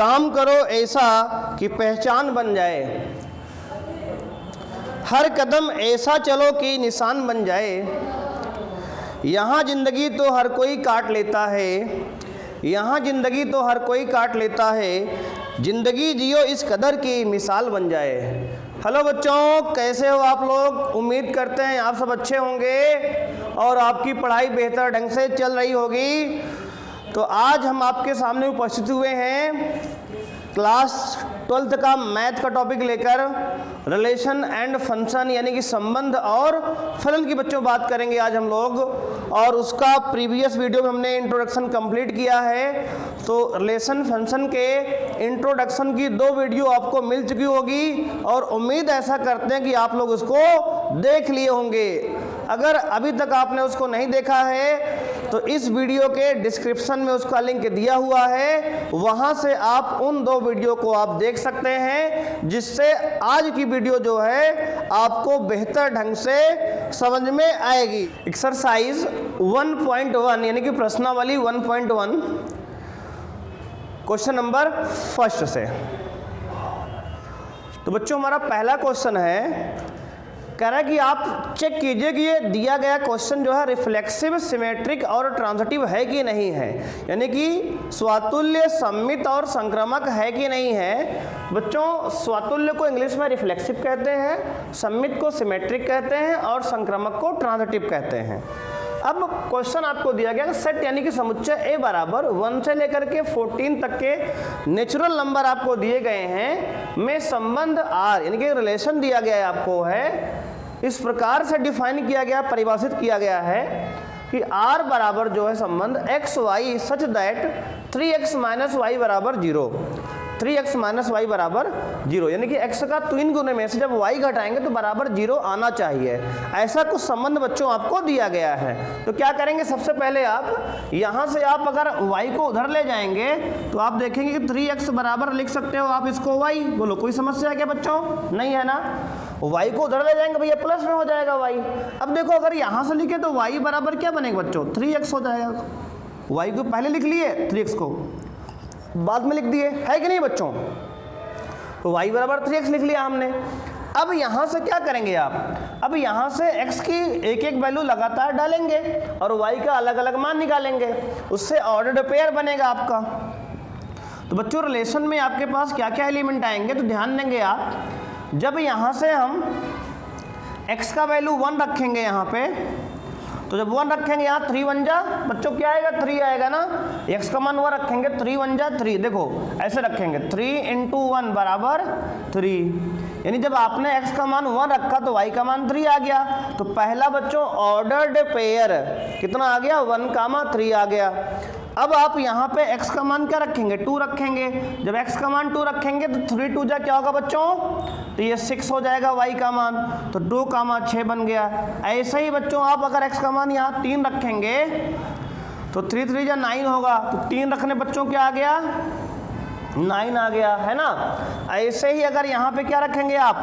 काम करो ऐसा कि पहचान बन जाए, हर कदम ऐसा चलो कि निशान बन जाए। यहाँ ज़िंदगी तो हर कोई काट लेता है, यहाँ ज़िंदगी तो हर कोई काट लेता है, ज़िंदगी जियो इस कदर की मिसाल बन जाए। हेलो बच्चों, कैसे हो आप लोग? उम्मीद करते हैं आप सब अच्छे होंगे और आपकी पढ़ाई बेहतर ढंग से चल रही होगी। तो आज हम आपके सामने उपस्थित हुए हैं क्लास 12th का मैथ का टॉपिक लेकर, रिलेशन एंड फंक्शन यानी कि संबंध और फलन की बच्चों बात करेंगे आज हम लोग। और उसका प्रीवियस वीडियो में हमने इंट्रोडक्शन कंप्लीट किया है, तो रिलेशन फंक्शन के इंट्रोडक्शन की 2 वीडियो आपको मिल चुकी होगी और उम्मीद ऐसा करते हैं कि आप लोग उसको देख लिए होंगे। अगर अभी तक आपने उसको नहीं देखा है तो इस वीडियो के डिस्क्रिप्शन में उसका लिंक दिया हुआ है, वहां से आप उन 2 वीडियो को आप देख सकते हैं, जिससे आज की वीडियो जो है आपको बेहतर ढंग से समझ में आएगी। एक्सरसाइज 1.1 यानी कि प्रश्नावली 1.1 क्वेश्चन नंबर 1 से। तो बच्चों हमारा पहला क्वेश्चन है, कह रहा है कि आप चेक कीजिए कि ये दिया गया क्वेश्चन जो है रिफ्लेक्सिव, सिमेट्रिक और ट्रांजिटिव है कि नहीं है, यानी कि स्वातुल्य, सममित और संक्रामक है कि नहीं है। बच्चों स्वातुल्य को इंग्लिश में रिफ्लेक्सिव कहते हैं, सममित को सिमेट्रिक कहते हैं और संक्रामक को ट्रांजिटिव कहते हैं। अब क्वेश्चन आपको दिया गया सेट यानी कि समुच्चय A बराबर 1 से लेकर के 14 तक के नेचुरल नंबर आपको दिए गए हैं में संबंध R यानी कि रिलेशन दिया गया है आपको है, इस प्रकार से डिफाइन किया गया, परिभाषित किया गया है कि R बराबर जो है संबंध x y such that 3x minus y बराबर 0, 3x माइनस वाई बराबर 0 यानी कि x का 3 गुने में से जब y घटाएंगे तो बराबर 0 आना चाहिए। ऐसा कुछ संबंध बच्चों आपको दिया गया है। तो क्या करेंगे, सबसे पहले आप यहाँ से आप अगर y को उधर ले जाएंगे तो आप देखेंगे कि 3x बराबर लिख सकते हो आप इसको y। बोलो कोई समस्या है क्या बच्चों? नहीं है ना। y को उधर ले जाएंगे भैया प्लस में हो जाएगा y। अब देखो अगर यहाँ से लिखे तो y बराबर क्या बनेगा बच्चों? 3x हो जाएगा। y को पहले लिख लिए, 3x को बाद में लिख दिए, है कि नहीं बच्चों? तो y बराबर 3x लिख लिया हमने। अब यहाँ से क्या करेंगे आप? अब यहाँ से x की एक एक वैल्यू लगातार डालेंगे और y का अलग अलग मान निकालेंगे, उससे ऑर्डर्ड पेयर बनेगा आपका। तो बच्चों रिलेशन में आपके पास क्या क्या एलिमेंट आएंगे तो ध्यान देंगे आप, जब यहाँ से हम x का वैल्यू 1 रखेंगे यहाँ पे, तो जब 1 रखेंगे यहाँ 3 1 जा बच्चों क्या आएगा? 3 आएगा ना। x का मान 1 रखेंगे, 3 1 जा 3, देखो ऐसे रखेंगे 3 × 1 बराबर 3, यानी जब आपने x का मान 1 रखा तो y का मान 3 आ गया। तो पहला बच्चों ऑर्डर्ड पेयर कितना आ गया? 1, 3 आ गया। अब आप यहाँ पे x का मान क्या रखेंगे? 2 रखेंगे। जब x का मान 2 रखेंगे तो 3 2 जा क्या होगा बच्चों? तो ये 6 हो जाएगा y का मान, तो 2, 6 बन गया। ऐसे ही बच्चों आप अगर x का मान यहाँ 3 रखेंगे तो 3 3 जा 9 होगा, तो 3 रखने बच्चों क्या आ गया? 9 आ गया, है ना। ऐसे ही अगर यहाँ पे क्या रखेंगे आप?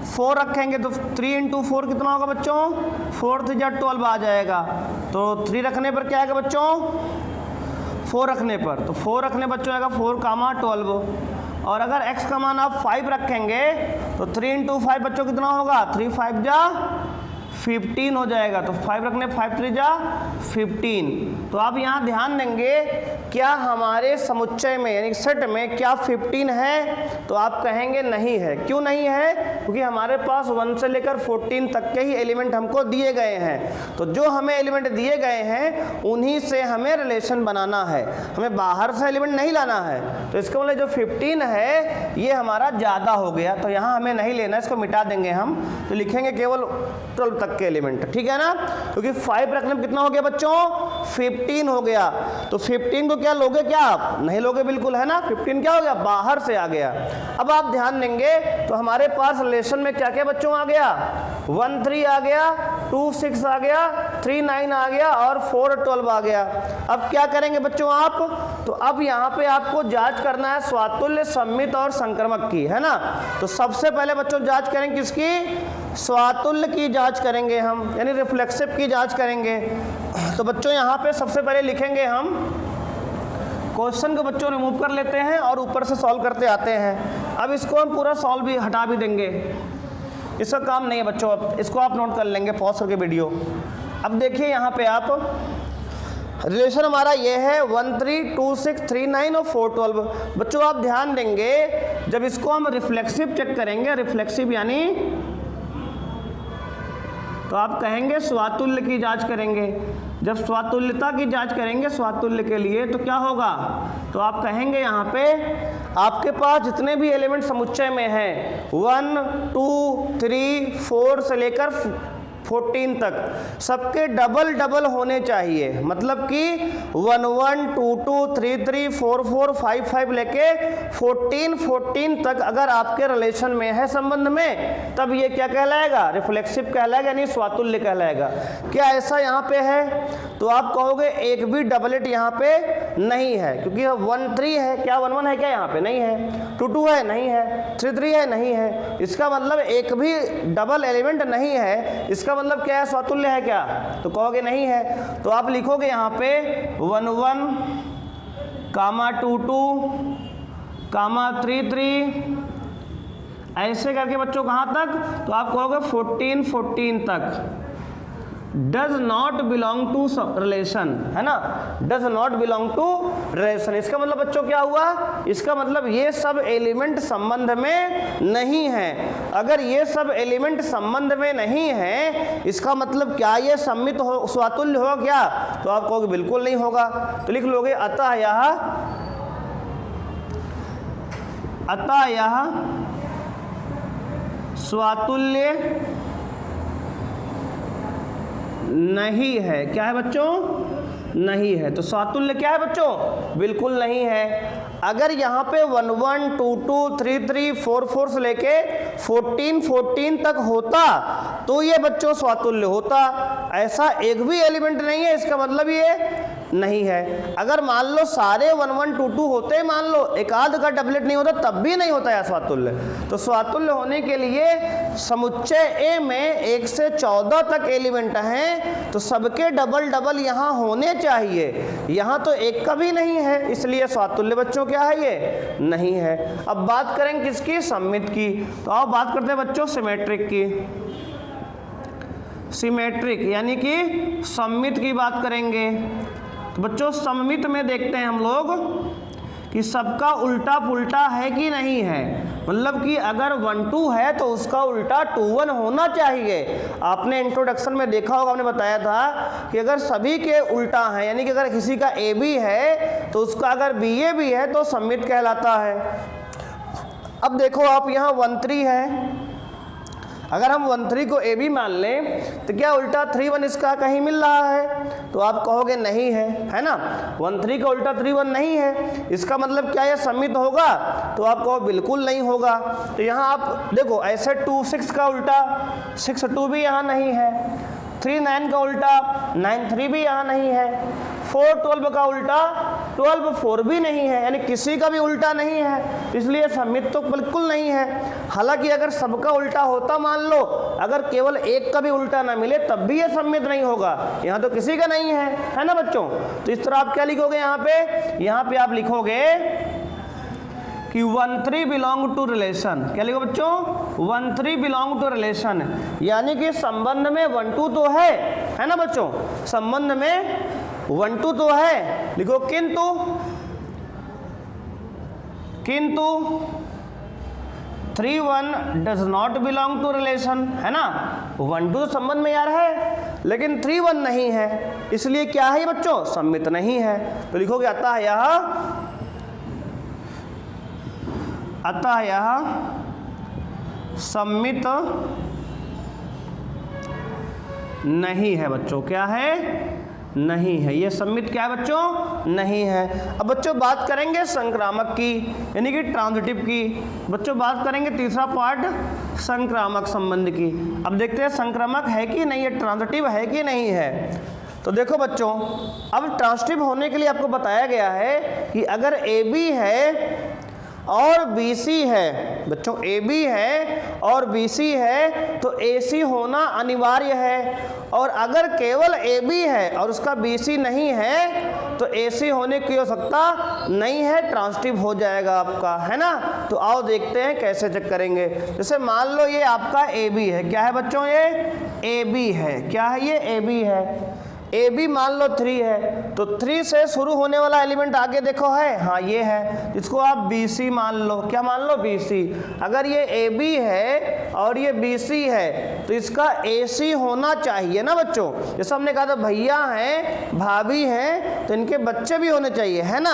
4 रखेंगे तो 3 × 4 कितना होगा बच्चों? 4 3 जा 12 आ जाएगा। तो 3 रखने पर क्या आएगा बच्चों? 4 रखने पर, तो 4 रखने बच्चों आएगा 4, 12। और अगर x का मान आप 5 रखेंगे तो 3 × 5 बच्चों कितना होगा? 3 5 जा 15 हो जाएगा। तो 5 रखने 5 3 जा 15। तो आप यहाँ ध्यान देंगे, क्या हमारे समुच्चय में यानी सेट में क्या 15 है? तो आप कहेंगे नहीं है। क्यों नहीं है? क्योंकि हमारे पास 1 से लेकर 14 तक के ही एलिमेंट हमको दिए गए हैं। तो जो हमें एलिमेंट दिए गए हैं उन्हीं से हमें रिलेशन बनाना है, हमें बाहर से एलिमेंट नहीं लाना है। तो इसका मतलब जो 15 है ये हमारा ज़्यादा हो गया, तो यहाँ हमें नहीं लेना, इसको मिटा देंगे हम। तो लिखेंगे केवल 12 तक के एलिमेंट, ठीक है ना। क्योंकि 5 रखने में कितना हो गया बच्चों? 15 हो गया। तो 15 को क्या लोगे? क्या आप नहीं लोगे? बिल्कुल, है ना। 15 क्या हो गया? बाहर से आ गया। अब आप ध्यान देंगे तो हमारे पास रिलेशन में क्या क्या बच्चों आ गया? 1 3 आ गया, 2 6 आ गया, 3 9 आ गया और 4 12 आ गया। अब क्या करेंगे बच्चों आप? तो अब यहाँ पे आपको जांच करना है स्वातुल्य, सममित और संक्रमक की, है ना। तो सबसे पहले बच्चों जांच करेंगे किसकी? स्वातुल्य की जांच करेंगे हम, यानी रिफ्लेक्सिव की जांच करेंगे। तो बच्चों यहाँ पे सबसे पहले लिखेंगे हम क्वेश्चन को बच्चों रिमूव कर लेते हैं और ऊपर से सॉल्व करते आते हैं। अब इसको हम पूरा सॉल्व भी हटा भी देंगे, इसका काम नहीं है बच्चों, अब इसको आप नोट कर लेंगे पॉज करके वीडियो। अब देखिए यहाँ पे आप रिलेशन हमारा ये है 1 3 2 6 3 9 और 4 12। बच्चों आप ध्यान देंगे जब इसको हम रिफ्लेक्सिव चेक करेंगे, रिफ्लेक्सिव यानी तो आप कहेंगे स्वातुल्य की जांच करेंगे। जब स्वातुल्यता की जांच करेंगे स्वातुल्य के लिए तो क्या होगा, तो आप कहेंगे यहाँ पे आपके पास जितने भी एलिमेंट समुच्चय में हैं 1 2 3 4 से लेकर 14 तक सबके डबल डबल होने चाहिए। मतलब कि 1 1 2 2 3 3 4 4 5 5 लेके 14 तक अगर आपके रिलेशन में है संबंध में, तब ये क्या कहलाएगा, रिफ्लेक्सिव कहलाएगा, यानी स्वातुल्य कहलाएगा। क्या ऐसा यहाँ पे है, तो आप कहोगे एक भी डबलेट यहाँ पे नहीं है, क्योंकि 1 3 है, क्या 1 1 है क्या यहाँ पे, नहीं है। 2 2 है, नहीं है। 3 3 है, नहीं है। इसका मतलब एक भी डबल एलिमेंट नहीं है, इसका मतलब क्या है, स्वातुल्य है क्या, तो कहोगे नहीं है। तो आप लिखोगे यहाँ पे 1 1 2 2 3 3 ऐसे करके बच्चों कहाँ तक, तो आप कहोगे 14 तक। Does not belong to relation, है ना, does not belong to relation. इसका मतलब बच्चों क्या हुआ, इसका मतलब ये सब एलिमेंट संबंध में नहीं है। अगर ये सब एलिमेंट संबंध में नहीं है, इसका मतलब क्या ये सम्मित हो, स्वातुल्य होगा क्या, तो आप कहोगे बिल्कुल नहीं होगा। तो लिख लोगे अतः यह स्वातुल्य नहीं है। क्या है बच्चों, नहीं है। तो स्वातुल्य क्या है बच्चों, बिल्कुल नहीं है। अगर यहाँ पे 1 1 2 2 3 3 4 4 से लेके 14 तक होता तो ये बच्चों स्वातुल्य होता। ऐसा एक भी एलिमेंट नहीं है, इसका मतलब ये नहीं है। अगर मान लो सारे 1 1 2 2 होते, मान लो एक आध का डबलेट नहीं होता, तब भी नहीं होता है स्वातुल्य। तो स्वातुल्य होने के लिए समुच्चय ए में 1 से 14 तक एलिमेंट हैं, तो सबके डबल डबल यहाँ होने चाहिए। यहाँ तो एक का भी नहीं है, इसलिए स्वातुल्य बच्चों क्या है, ये नहीं है। अब बात करेंगे किसकी, सम्मित की। तो आओ बात करते हैं बच्चों सिमेट्रिक की। सिमेट्रिक यानी कि सम्मित की बात करेंगे। तो बच्चों सम्मित में देखते हैं हम लोग कि सबका उल्टा पुल्टा है कि नहीं है। मतलब कि अगर 1 2 है तो उसका उल्टा 2 1 होना चाहिए। आपने इंट्रोडक्शन में देखा होगा, हमने बताया था कि अगर सभी के उल्टा है, यानी कि अगर किसी का ए बी है तो उसका अगर बी ए भी है तो सम्मित कहलाता है। अब देखो आप यहाँ 1 3 है, अगर हम 1 3 को ए बी मान लें तो क्या उल्टा 3 1 इसका कहीं मिल रहा है, तो आप कहोगे नहीं है ना। 1 3 का उल्टा 3 1 नहीं है, इसका मतलब क्या ये सम्मित होगा, तो आप कहो बिल्कुल नहीं होगा। तो यहाँ आप देखो ऐसे 2 6 का उल्टा 6 2 भी यहाँ नहीं है, 3 9 का उल्टा 9 3 भी यहाँ नहीं है, 4 12 का उल्टा 12 4 भी नहीं है, यानी किसी का भी उल्टा नहीं है, इसलिए सम्मित तो बिल्कुल नहीं है। हालांकि अगर सबका उल्टा होता, मान लो अगर केवल एक का भी उल्टा ना मिले तब भी ये सम्मित नहीं होगा। यहाँ तो किसी का नहीं है ना बच्चों। तो इस तरह आप क्या लिखोगे, यहाँ पे आप लिखोगे कि 1 3 बिलोंग टू रिलेशन। क्या लिखो बच्चों, 1 3 बिलोंग टू रिलेशन, यानी कि संबंध में 1 2 तो है ना बच्चों, संबंध में 1 2 तो है। लिखो किंतु 3 1 does not belong to relation, है ना। 1 2 संबंध में यार है, लेकिन 3 1 नहीं है, इसलिए क्या है बच्चों, सम्मित नहीं है। तो लिखोगे अतः यह सम्मित नहीं है बच्चों। क्या है, नहीं है, ये सम्मित क्या है बच्चों, नहीं है। अब बच्चों बात करेंगे संक्रामक की, यानी कि ट्रांजिटिव की। बच्चों बात करेंगे तीसरा पार्ट संक्रामक संबंध की। अब देखते हैं संक्रामक है कि नहीं है, ट्रांजिटिव है कि नहीं है। तो देखो बच्चों, अब ट्रांजिटिव होने के लिए आपको बताया गया है कि अगर ए बी है और BC है बच्चों, AB है और BC है तो AC होना अनिवार्य है। और अगर केवल AB है और उसका BC नहीं है तो AC होने की आवश्यकता नहीं है, ट्रांजिटिव हो जाएगा आपका, है ना। तो आओ देखते हैं कैसे चेक करेंगे। जैसे मान लो ये आपका AB है, क्या है बच्चों, ये AB है, क्या है ये AB है। AB मान लो 3 है, तो 3 से शुरू होने वाला एलिमेंट आगे देखो है, हाँ ये है, जिसको आप BC मान लो, क्या मान लो, BC। अगर ये AB है और ये BC है तो इसका AC होना चाहिए ना बच्चों। जैसे हमने कहा था भैया हैं, भाभी हैं, तो इनके बच्चे भी होने चाहिए, है ना,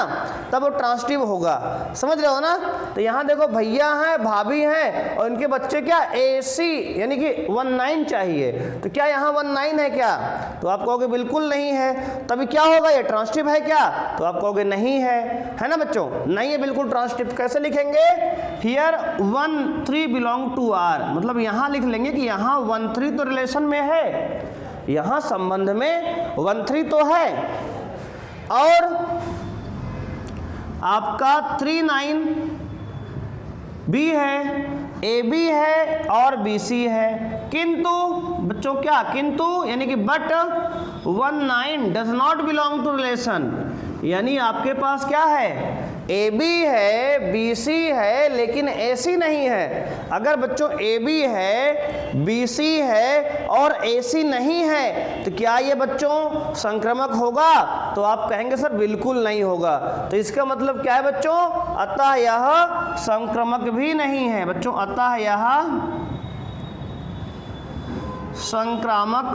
तब वो ट्रांजिटिव होगा, समझ रहे हो ना। तो यहाँ देखो भैया हैं, भाभी हैं और इनके बच्चे क्या, AC यानी कि 19 चाहिए। तो क्या यहाँ 19 है क्या, तो आप कहोगे बिल्कुल नहीं है। तभी क्या होगा, ये ट्रांजिटिव है क्या, तो आप कहोगे नहीं है ना बच्चों, नहीं है बिल्कुल ट्रांजिटिव। कैसे लिखेंगे, हियर 1 3 बिलोंग टू R, मतलब यहाँ लिख लेंगे कि यहाँ 1 3 तो रिलेशन में है, यहाँ संबंध में 1 3 तो है, और आपका 3 9 B है, AB है और BC है। किंतु बच्चों क्या, किंतु यानी कि but 1 9 does not belong to relation, यानी आपके पास क्या है, AB है, BC है, लेकिन AC नहीं है। अगर बच्चों AB है, BC है और AC नहीं है तो क्या ये बच्चों संक्रामक होगा, तो आप कहेंगे सर बिल्कुल नहीं होगा। तो इसका मतलब क्या है बच्चों, अतः यह संक्रामक भी नहीं है बच्चों, अतः यह संक्रामक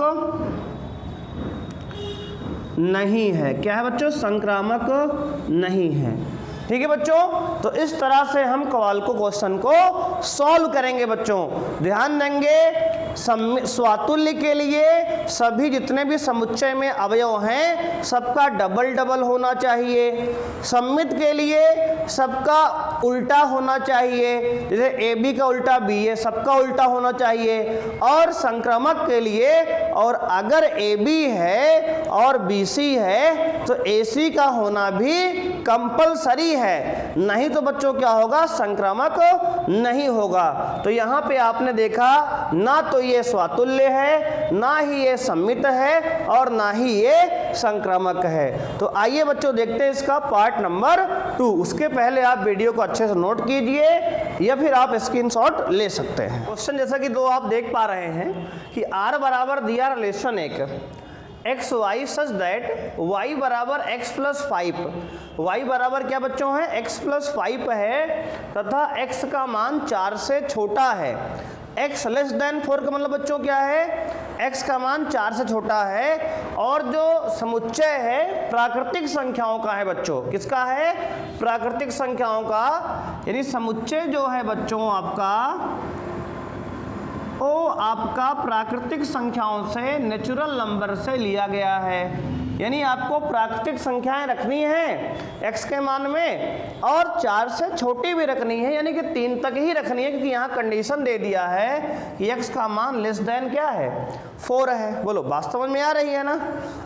नहीं है। क्या है बच्चों, संक्रामक नहीं है। ठीक है बच्चों, तो इस तरह से हम कवाल्को क्वेश्चन को सॉल्व करेंगे बच्चों। ध्यान देंगे, स्वातुल्य के लिए सभी जितने भी समुच्चय में अवयव हैं सबका डबल डबल होना चाहिए। सम्मित के लिए सबका उल्टा होना चाहिए, जैसे AB का उल्टा BA, सबका उल्टा होना चाहिए। और संक्रामक के लिए, और अगर AB है और BC है तो AC का होना भी कंपलसरी है, नहीं तो बच्चों क्या होगा, संक्रामक नहीं होगा। तो यहाँ पे आपने देखा, ना तो ये स्वातुल्य है, ना ही ये सम्मित है और ना ही ये संक्रामक है। तो आइए बच्चों देखते हैं इसका पार्ट नंबर 2। उसके पहले आप वीडियो को अच्छे से नोट कीजिए या फिर आप स्क्रीनशॉट ले सकते हैं। क्वेश्चन जैसा कि दो आप देख पा रहे हैं कि R बराबर दिया रिलेशन एक x y such that y बराबर x प्लस 5, y बराबर क्या बच्चों है, x प्लस 5 है तथा x का मान 4 से छोटा है। x लेस देन 4 का मतलब बच्चों क्या है, x का मान 4 से छोटा है। और जो समुच्चय है प्राकृतिक संख्याओं का है बच्चों, किसका है, प्राकृतिक संख्याओं का, यानी समुच्चय जो है बच्चों आपका वो आपका प्राकृतिक संख्याओं से, नेचुरल नंबर से लिया गया है। यानी आपको प्राकृतिक संख्याएं रखनी है x के मान में और 4 से छोटी भी रखनी है, यानी कि 3 तक ही रखनी है, क्योंकि यहाँ कंडीशन दे दिया है कि x का मान लेस देन क्या है, 4 है। बोलो बात समझ में आ रही है ना।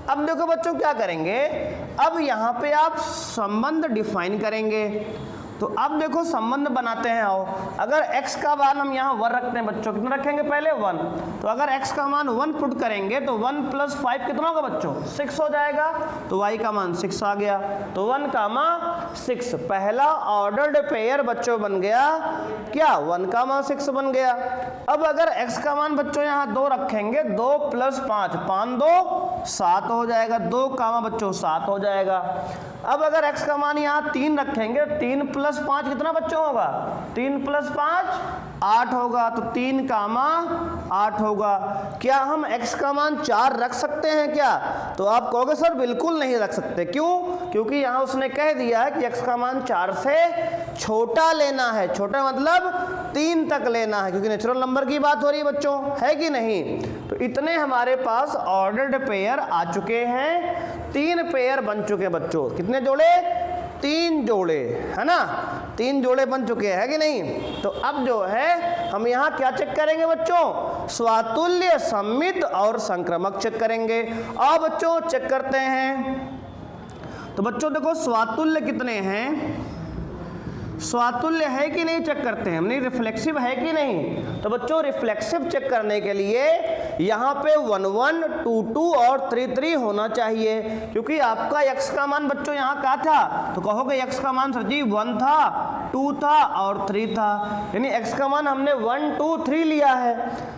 अब देखो बच्चों क्या करेंगे, अब यहाँ पे आप संबंध डिफाइन करेंगे। तो अब देखो संबंध बनाते हैं। आओ, अगर x का मान हम यहाँ 1 रखते हैं बच्चों, कितना रखेंगे पहले 1, तो अगर x का मान 1 पुट करेंगे तो 1 प्लस 5 कितना होगा बच्चों, 6 हो जाएगा। तो y का मान 6 आ गया, तो 1 का मान 6, पहला ऑर्डर्ड पेयर बच्चों बन गया क्या, 1 का मान 6 बन गया। अब अगर x का मान बच्चों यहाँ 2 रखेंगे, 2 प्लस 5, 5 2 7 हो जाएगा, 2 का मान बच्चों 7 हो जाएगा। अब अगर x का मान यहाँ 3 रखेंगे, 3 प्लस 5 कितना बच्चों होगा, 3 प्लस 5 8 होगा, तो 3 का मान 8 होगा। क्या हम x का मान 4 रख सकते हैं क्या, तो आप कहोगे सर बिल्कुल नहीं रख सकते। क्यों, क्योंकि यहाँ उसने कह दिया है कि x का मान 4 से छोटा लेना है, छोटा मतलब 3 तक लेना है, क्योंकि नेचुरल नंबर की बात हो रही है बच्चों, है कि नहीं। तो इतने हमारे पास ऑर्डर्ड पेयर आ चुके हैं, 3 पेयर बन चुके बच्चों, कितने जोड़े, 3 जोड़े, है ना, 3 जोड़े बन चुके हैं, है कि नहीं। तो अब जो है हम यहाँ क्या चेक करेंगे बच्चों, स्वातुल्य, सम्मित और संक्रामक चेक करेंगे। आओ बच्चों चेक करते हैं। तो बच्चों देखो स्वातुल्य कितने हैं, स्वातुल्य है कि नहीं चेक करते हैं हम, नहीं रिफ्लेक्सिव है कि नहीं। तो बच्चों रिफ्लेक्सिव चेक करने के लिए यहाँ पे 1 1 2 2 और 3 3 होना चाहिए, क्योंकि आपका x का मान बच्चों यहाँ क्या था, तो कहोगे x का मान सर जी 1 था, 2 था और 3 था, यानी x का मान हमने 1 2 3 लिया है,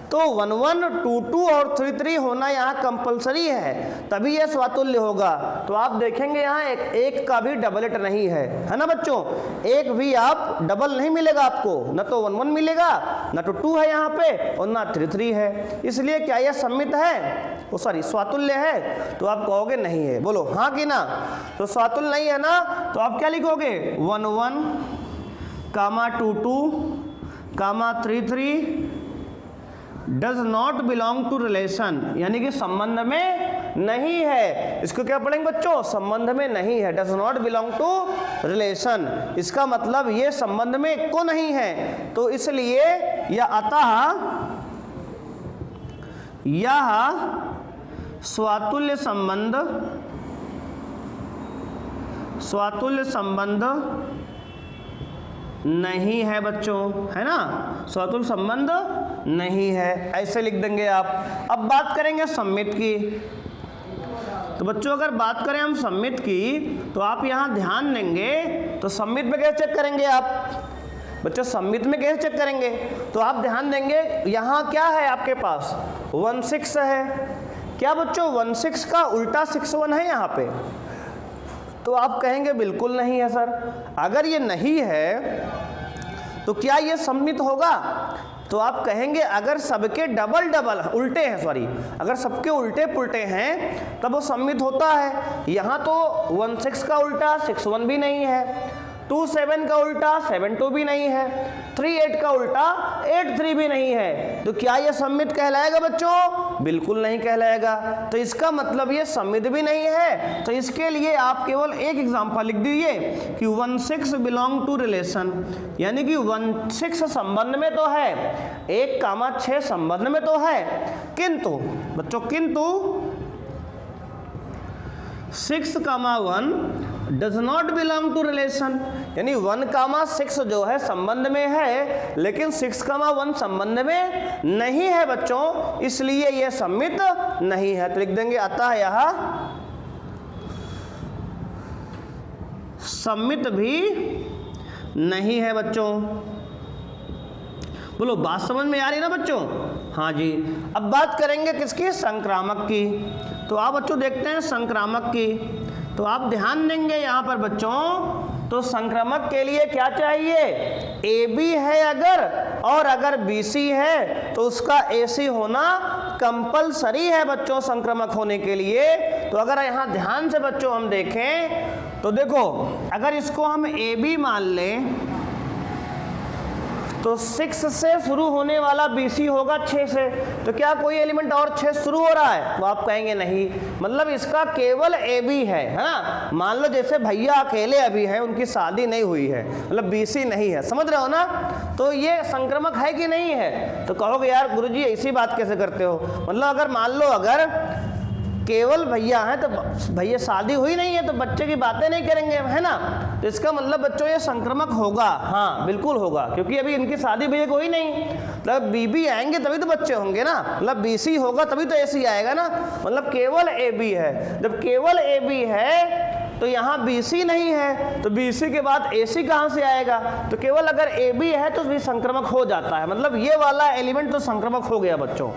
तो 1 1 2 2 और 3 3 होना यहाँ कंपलसरी है, तभी यह स्वातुल्य होगा। तो आप देखेंगे यहाँ एक का भी डबलेट नहीं है ना बच्चों, एक भी आप डबल नहीं मिलेगा आपको, न तो 1 1 मिलेगा, न तो 2 है यहाँ पे और ना 3 3 है, इसलिए क्या यह सम्मित है, वो सॉरी स्वातुल्य है। तो आप कहोगे नहीं है, बोलो हाँ कि ना। तो स्वातुल्य नहीं है ना, तो आप क्या लिखोगे 1 1 2 2 3 3 does not belong to relation, यानी कि संबंध में नहीं है। इसको क्या पढ़ेंगे बच्चों, संबंध में नहीं है, does not belong to relation, इसका मतलब ये संबंध में को नहीं है। तो इसलिए यह अतः यह स्वातुल्य संबंध नहीं है बच्चों, है ना, स्वातुल्य संबंध नहीं है, ऐसे लिख देंगे आप। अब बात करेंगे सम्मित की। तो बच्चों अगर बात करें हम सम्मित की, तो आप यहाँ ध्यान देंगे, तो सम्मित में कैसे चेक करेंगे आप बच्चों, सम्मित में कैसे चेक करेंगे, तो आप ध्यान देंगे यहाँ क्या है आपके पास 1 6 है, क्या बच्चों 1 6 का उल्टा 6 1 है यहाँ पे, तो आप कहेंगे बिल्कुल नहीं है सर। अगर ये नहीं है तो क्या ये सम्मित होगा, तो आप कहेंगे अगर सबके डबल डबल उल्टे हैं, सॉरी अगर सबके उल्टे पुल्टे हैं तब वो सम्मित होता है। यहाँ तो 1 6 का उल्टा 6 1 भी नहीं है, 2 7 का उल्टा 7 2 भी नहीं है, 3 8 का उल्टा 8 3 भी नहीं है, तो क्या ये सम्मित कहलाएगा बच्चों, बिल्कुल नहीं कहलाएगा। तो इसका मतलब ये सम्मित भी नहीं है। तो इसके लिए आप केवल एक एग्जांपल लिख दीजिए कि 1 6 बिलोंग टू रिलेशन, यानी कि 1 6 संबंध में तो है, 1 6 संबंध में तो है, किंतु बच्चों किंतु 6 1 does not belong to relation, यानी 1 6 जो है संबंध में है, लेकिन 6 1 संबंध में नहीं है बच्चों, इसलिए यह सम्मित नहीं है। तो लिख देंगे अतः यह सम्मित भी नहीं है बच्चों। बोलो बात समझ में आ रही है ना बच्चों, हाँ जी। अब बात करेंगे किसकी, संक्रामक की। तो आप बच्चों देखते हैं संक्रामक की, तो आप ध्यान देंगे यहाँ पर बच्चों, तो संक्रामक के लिए क्या चाहिए, AB है अगर, और अगर BC है तो उसका AC होना कंपलसरी है बच्चों संक्रामक होने के लिए। तो अगर यहाँ ध्यान से बच्चों हम देखें, तो देखो अगर इसको हम AB मान लें तो 6 से शुरू होने वाला BC होगा 6 से, तो क्या कोई एलिमेंट और 6 शुरू हो रहा है, तो आप कहेंगे नहीं, मतलब इसका केवल AB है ना। मान लो जैसे भैया अकेले अभी हैं, उनकी शादी नहीं हुई है, मतलब BC नहीं है, समझ रहे हो ना। तो ये संक्रामक है कि नहीं है, तो कहोगे यार गुरुजी ऐसी बात कैसे करते हो, मतलब अगर मान लो अगर केवल भैया हैं तो भैया शादी हुई नहीं है तो बच्चे की बातें नहीं करेंगे, है ना। तो इसका मतलब बच्चों ये संक्रामक होगा, हाँ बिल्कुल होगा, क्योंकि अभी इनकी शादी भैया को हुई नहीं, मतलब BB आएंगे तभी तो बच्चे होंगे ना, मतलब BC होगा तभी तो AC आएगा ना, मतलब केवल AB है। जब केवल AB है तो यहाँ BC नहीं है, तो BC के बाद AC कहाँ से आएगा, तो केवल अगर AB है तो भी संक्रामक हो जाता है, मतलब ये वाला एलिमेंट तो संक्रामक हो गया बच्चों।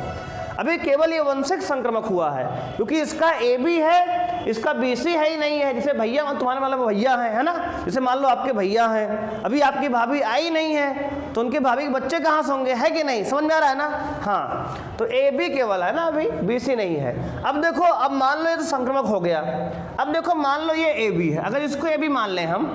अभी केवल ये 1 6 संक्रामक हुआ है, क्योंकि इसका AB है, इसका BC है ही नहीं है। जैसे भैया तुम्हारे मतलब भैया है ना, जैसे मान लो आपके भैया हैं, अभी आपकी भाभी आई नहीं है, तो उनके भाभी के बच्चे कहाँ से होंगे, है कि नहीं, समझ में आ रहा है ना। हाँ, तो AB केवल है ना, अभी BC नहीं है। अब देखो, अब मान लो ये तो संक्रामक हो गया। अब देखो मान लो ये AB है, अगर इसको AB मान लें हम,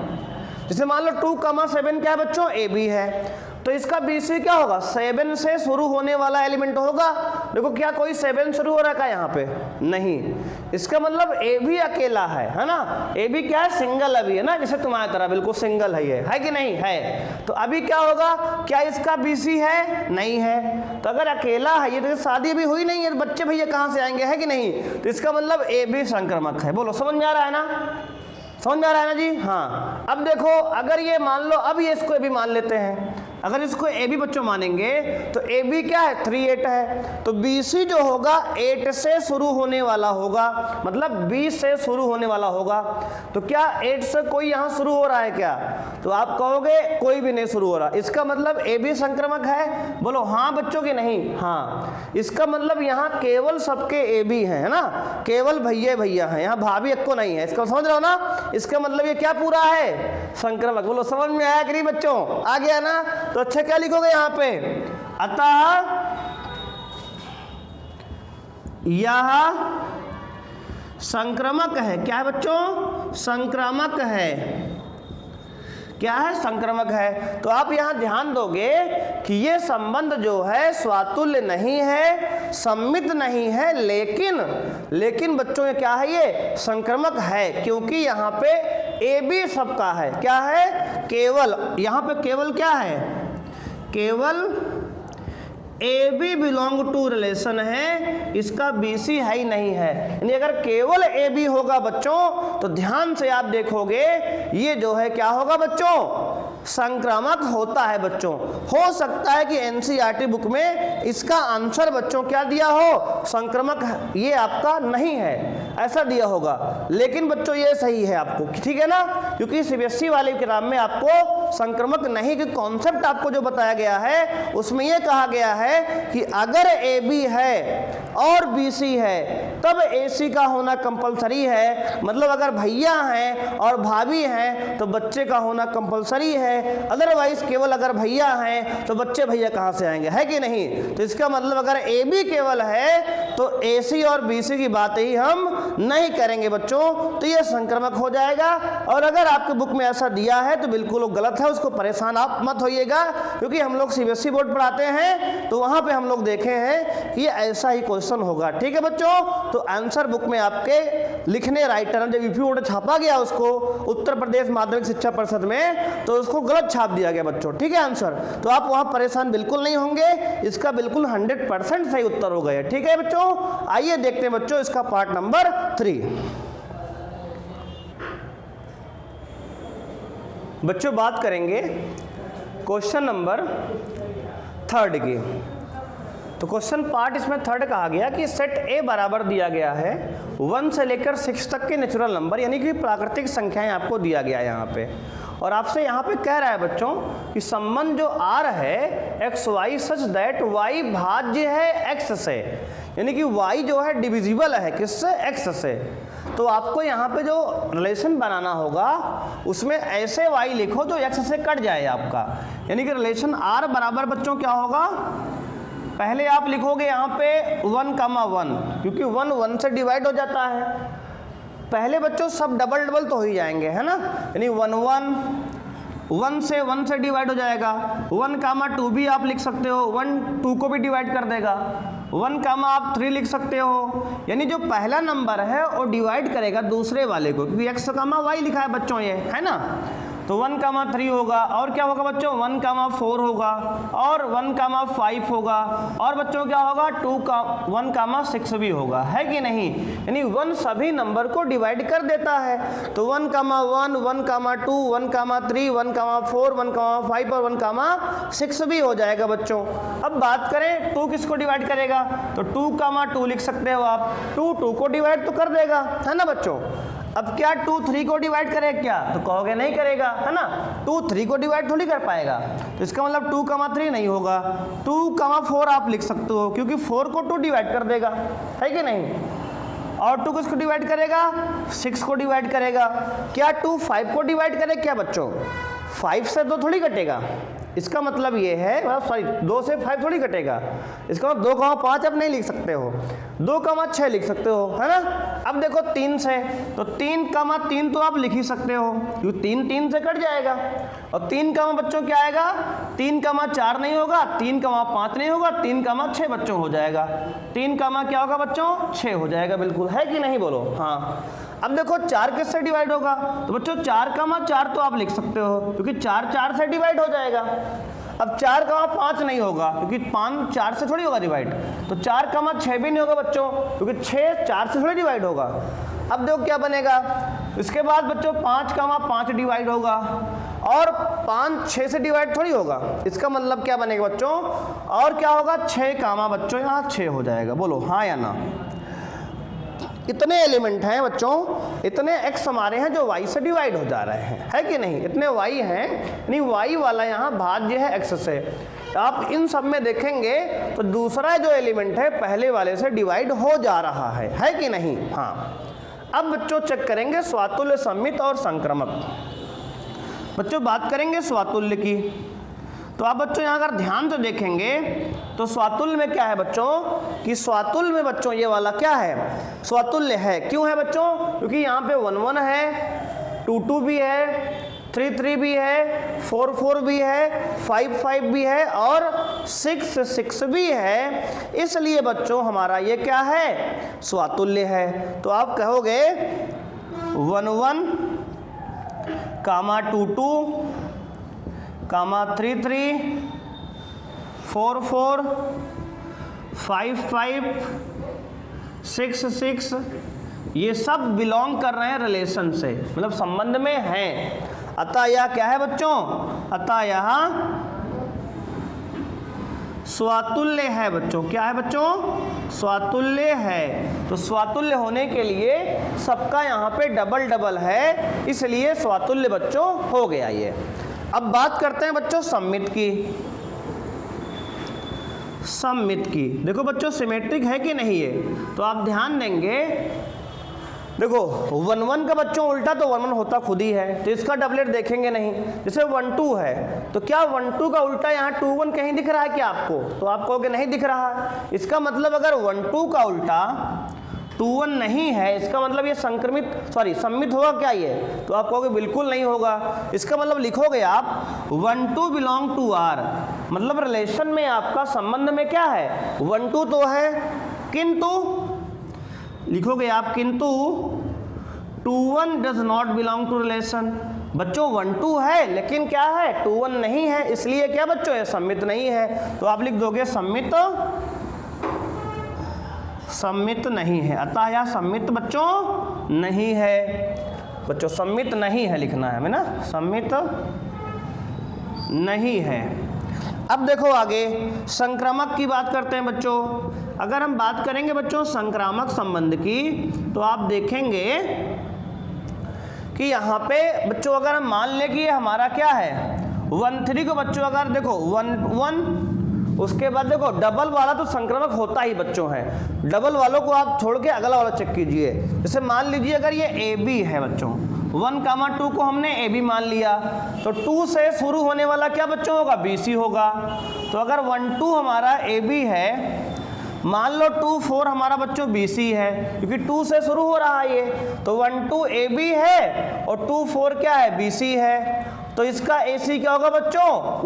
जैसे मान लो 2 7 क्या है बच्चों, AB है, तो इसका BC क्या होगा, 7 से शुरू होने वाला एलिमेंट होगा। देखो क्या कोई 7 शुरू हो रहा है यहाँ पे, नहीं, इसका मतलब AB अकेला है ना। AB क्या है, सिंगल अभी है ना, जैसे तुम्हारी तरह बिल्कुल सिंगल है कि नहीं है। तो अभी क्या होगा, क्या इसका BC है, नहीं है। तो अगर अकेला है, ये तो शादी भी हुई नहीं है, तो बच्चे भैया कहाँ से आएंगे, है कि नहीं। तो इसका मतलब AB संक्रामक है। बोलो समझ में आ रहा है ना, समझ में आ रहा है ना जी? हाँ, अब देखो अगर ये मान लो, अब ये इसको भी मान लेते हैं, अगर इसको ए बी बच्चों मानेंगे तो ए बी क्या है 3 8 है, तो बी सी जो होगा 8 से शुरू होने वाला होगा, मतलब 20 से शुरू होने वाला होगा। तो क्या 8 से कोई यहाँ शुरू हो रहा है क्या? तो आप कहोगे कोई भी नहीं शुरू हो रहा, इसका मतलब ए बी संक्रमक है। बोलो हाँ बच्चों की नहीं? हाँ, इसका मतलब यहाँ केवल सबके ए बी है ना, केवल भैया भैया हैं, यहाँ भाभी एक को नहीं है। इसका समझ रहे हो ना? इसका मतलब ये क्या पूरा है? संक्रमक। बोलो समझ में आया कि नहीं बच्चों? आ गया ना? तो अच्छा क्या लिखोगे यहाँ पे? अतः यह संक्रामक है। क्या है बच्चों? संक्रामक है। क्या है? संक्रामक है। तो आप यहां ध्यान दोगे कि ये संबंध जो है स्वातुल्य नहीं है, सम्मित नहीं है, लेकिन बच्चों ये क्या है? ये संक्रामक है, क्योंकि यहाँ पे ए बी सबका है। क्या है? केवल, यहाँ पे केवल क्या है? केवल a b belong to relation है, इसका बी सी है ही नहीं है। यानी अगर केवल ए बी होगा बच्चों तो ध्यान से आप देखोगे ये जो है क्या होगा बच्चों? संक्रामक होता है बच्चों। हो सकता है कि एनसीईआरटी बुक में इसका आंसर बच्चों क्या दिया हो? संक्रामक ये आपका नहीं है, ऐसा दिया होगा, लेकिन बच्चों ये सही है आपको, ठीक है ना? क्योंकि सीबीएसई वाली किताब में आपको संक्रामक नहीं के कॉन्सेप्ट आपको जो बताया गया है उसमें यह कहा गया है कि अगर ए बी है और बी सी है तब ए सी का होना कंपलसरी है। मतलब अगर भैया हैं और भाभी हैं तो बच्चे का होना कंपलसरी है, अदरवाइज केवल अगर भैया हैं तो बच्चे भैया कहाँ से आएंगे? है कि नहीं? तो इसका मतलब अगर ए बी केवल है तो ए सी और बी सी की बात ही हम नहीं करेंगे बच्चों, तो ये संक्रामक हो जाएगा। और अगर आपके बुक में ऐसा दिया है तो बिल्कुल गलत है, उसको परेशान आप मत होइएगा, क्योंकि हम लोग सीबीएसई बोर्ड पढ़ाते हैं तो वहां पे हम लोग देखे हैं कि ये ऐसा ही क्वेश्चन होगा। ठीक है बच्चों? तो आंसर बुक में आपके लिखने राइटर जब यूपी बोर्ड छापा गया उसको उत्तर प्रदेश माध्यमिक शिक्षा परिषद में, तो उसको गलत छाप दिया गया बच्चों। ठीक है आंसर? तो आप वहां परेशान बिल्कुल नहीं होंगे, इसका बिल्कुल 100% सही उत्तर हो गया। ठीक है बच्चों? आइए देखते हैं बच्चों इसका पार्ट नंबर 3। बच्चों बात करेंगे क्वेश्चन नंबर 3 की। तो क्वेश्चन पार्ट इसमें 3 कहा गया कि सेट ए बराबर दिया गया है 1 से लेकर 6 तक के नेचुरल नंबर, यानी कि प्राकृतिक संख्याएं आपको दिया गया है यहाँ पे, और आपसे यहाँ पे कह रहा है बच्चों कि संबंध जो आर है x y such that y भाज्य है एक्स से, यानी कि वाई जो है डिविजिबल है किससे? एक्स से। तो आपको यहाँ पे जो रिलेशन बनाना होगा उसमें ऐसे वाई लिखो जो एक्स से कट जाए आपका, यानी कि रिलेशन आर बराबर बच्चों क्या होगा? पहले आप लिखोगे यहाँ पे 1, 1, क्योंकि 1 1 से डिवाइड हो जाता है। पहले बच्चों सब डबल डबल तो हो ही जाएंगे, है ना? यानी 1 1 से 1 से डिवाइड हो जाएगा। 1, 2 भी आप लिख सकते हो, 1 2 को भी डिवाइड कर देगा। 1, आप 3 लिख सकते हो, यानी जो पहला नंबर है वो डिवाइड करेगा दूसरे वाले को, क्योंकि x, y लिखा है बच्चों ये, है ना? तो 1, 3 होगा, और क्या होगा बच्चों? 1, 4 होगा, और 1, 5 होगा, और बच्चों क्या होगा? 1, 6 भी होगा, है कि नहीं? यानी 1 सभी नंबर को डिवाइड कर देता है। तो 1, 1, 1, 2, 1, 3, 1, 4, 1, 5 और 1, 6 भी हो जाएगा बच्चों। अब बात करें 2 किसको डिवाइड करेगा? तो 2, 2 लिख सकते हो आप। 2 को डिवाइड तो कर देगा, है ना बच्चों? अब क्या 2 3 को डिवाइड करेगा क्या? तो कहोगे नहीं करेगा, है ना? 2 3 को डिवाइड थोड़ी कर पाएगा, तो इसका मतलब 2, 3 नहीं होगा। 2, 4 आप लिख सकते हो, क्योंकि 4 को 2 डिवाइड कर देगा, है कि नहीं? और 2 किसको डिवाइड करेगा? 6 को डिवाइड करेगा। क्या 2 5 को डिवाइड करे क्या बच्चों? 5 से 2 थोड़ी कटेगा, इसका मतलब ये है, सॉरी 2 से 5 थोड़ी कटेगा, इसका मतलब 2, 5 आप नहीं लिख सकते हो, 2, 6 लिख सकते हो, है ना? अब देखो 3 से, तो 3, 3 तो आप लिख ही सकते हो, क्योंकि 3 3 से कट जाएगा। और 3, बच्चों क्या आएगा? 3, 4 नहीं होगा, 3, 5 नहीं होगा, 3, 6 बच्चों हो जाएगा। 3, क्या होगा बच्चों? 6 हो जाएगा, बिल्कुल, है कि नहीं? बोलो हाँ। अब देखो 4 किससे डिवाइड होगा? तो बच्चों 4, 4 तो आप लिख सकते हो, क्योंकि 4 4 से डिवाइड हो जाएगा। अब 4, 5 नहीं होगा, क्योंकि 5 4 से थोड़ी होगा डिवाइड। तो 4, 6 भी नहीं होगा बच्चों, क्योंकि 6 4 से थोड़ी डिवाइड होगा। अब देखो क्या बनेगा? इसके बाद बच्चों 5, डिवाइड होगा और 5 6 से डिवाइड थोड़ी होगा। इसका मतलब क्या बनेगा बच्चों, और क्या होगा 6, बच्चों यहाँ 6 हो जाएगा। बोलो हाँ या ना। इतने एलिमेंट हैं बच्चों, इतने x हमारे हैं जो y से डिवाइड हो जा रहे हैं, है कि नहीं, इतने y हैं, यानी y वाला यहाँ भाज्य है x से। आप इन सब में देखेंगे तो दूसरा जो एलिमेंट है पहले वाले से डिवाइड हो जा रहा है कि नहीं। हाँ, अब बच्चों चेक करेंगे स्वातुल्य, सममित और संक्रामक। बच्चों बात करेंगे स्वातुल्य की, तो आप बच्चों यहाँ अगर ध्यान से देखेंगे तो स्वातुल्य में क्या है बच्चों, कि स्वातुल्य में बच्चों ये वाला क्या है, स्वातुल्य है। क्यों है बच्चों, क्योंकि यहाँ पे 1 1 है, 2 2 भी है, 3 3 भी है, 4 4 भी है, 5 5 भी है और 6 6 भी है, इसलिए बच्चों हमारा ये क्या है, स्वातुल्य है। तो आप कहोगे 1 1, 2 2, 3 3, 4 4, 5 5, 6 6, ये सब बिलोंग कर रहे हैं रिलेशन से, मतलब संबंध में हैं। अतः यह क्या है बच्चों, अतः यह स्वातुल्य है बच्चों। क्या है बच्चों, स्वातुल्य है। तो स्वातुल्य होने के लिए सबका यहाँ पे डबल डबल है, इसलिए स्वातुल्य बच्चों हो गया ये। अब बात करते हैं बच्चों सममित की। सममित की देखो बच्चों सिमेट्रिक है कि नहीं है, तो आप ध्यान देंगे, देखो 1 1 का बच्चों उल्टा तो 1 1 होता खुद ही है, तो इसका डबलेट देखेंगे नहीं। जैसे 1 2 है, तो क्या 1 2 का उल्टा यहाँ 2 1 कहीं दिख रहा है क्या आपको, तो आप कहोगे नहीं दिख रहा है। इसका मतलब अगर 1 2 का उल्टा 2 1 नहीं है, इसका मतलब ये सम्मित होगा क्या ये, तो आप कहोगे बिल्कुल नहीं होगा। इसका मतलब लिखोगे आप 1 2 बिलोंग टू R, मतलब रिलेशन में आपका संबंध में क्या है, 1 2 तो है, किंतु लिखोगे आप किंतु 2 1 does not belong to relation. बच्चों 1 2 है लेकिन क्या है 2 1 नहीं है, इसलिए क्या बच्चों ये सम्मित नहीं है। तो आप लिख दोगे सम्मित नहीं है। अतः यह सम्मित बच्चों नहीं है, बच्चों सम्मित नहीं है लिखना है हमें ना, सम्मित नहीं है। अब देखो आगे संक्रामक की बात करते हैं बच्चों। अगर हम बात करेंगे बच्चों संक्रामक संबंध की, तो आप देखेंगे कि यहाँ पे बच्चों अगर हम मान लें कि ये हमारा क्या है 1 3 को बच्चों अगर देखो 1 1, उसके बाद देखो डबल वाला तो संक्रामक होता ही बच्चों है, डबल वालों को आप छोड़ के अगला वाला चेक कीजिए। जैसे मान लीजिए अगर ये AB है बच्चों, 1 2 को हमने AB मान लिया, तो 2 से शुरू होने वाला क्या बच्चों होगा, BC होगा। तो अगर 1 2 हमारा AB है, मान लो 2 4 हमारा बच्चों BC है, क्योंकि 2 से शुरू हो रहा है ये, तो 1 2 AB है और 2 4 क्या है BC है, तो इसका AC क्या होगा बच्चों